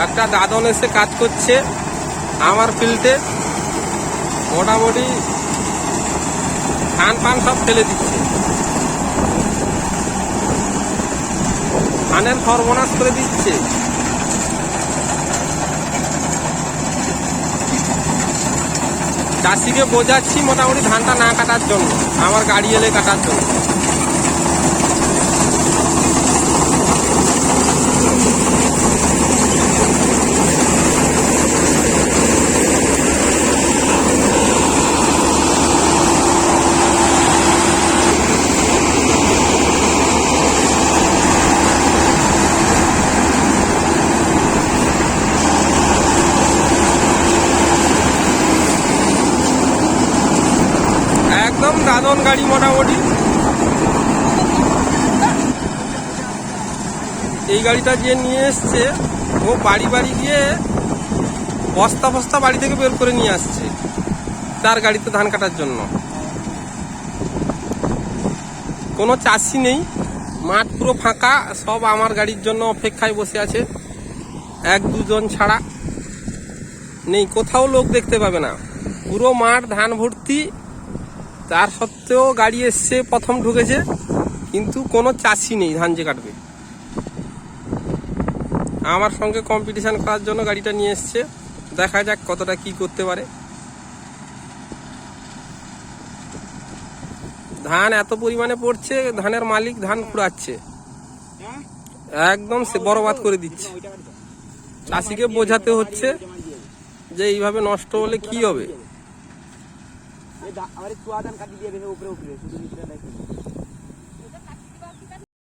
একটা দাদন এসে কাজ করছে আমার ফিল্ডে, মোটামুটি ধান পান সব ফেলে দিচ্ছে, ধানের সর্বনাশ করে দিচ্ছে। চাষিকে বোঝাচ্ছি মোটামুটি ধানটা না কাটার জন্য, আমার গাড়ি এলে কাটার জন্য। একদম দাদন গাড়ি মোটামুটি। এই গাড়িটা যে নিয়ে এসছে ও বাড়ি বাড়ি গিয়ে বস্তা বস্তা বাড়ি থেকে বের করে নিয়ে আসছে তার গাড়িতে ধান কাটার জন্য। কোনো চাষি নেই, মাঠ পুরো ফাঁকা, সব আমার গাড়ির জন্য অপেক্ষায় বসে আছে। এক দুজন ছাড়া নেই, কোথাও লোক দেখতে পাবে না, পুরো মাঠ ধান ভর্তি। তার সত্ত্বেও গাড়ি এসছে, প্রথম ঢুকেছে, কিন্তু কোনো চাষি নেই ধান যে কাটবে। আমার সঙ্গে কম্পিটিশন করার জন্য গাড়িটা নিয়ে এসছে, দেখা যাক কতটা কি করতে পারে। ধান এত পরিমাণে পড়ছে, ধানের মালিক ধান কুড়াচ্ছে, একদম সে বরবাদ করে দিচ্ছে। চাষিকে বোঝাতে হচ্ছে যে এইভাবে নষ্ট হলে কি হবে।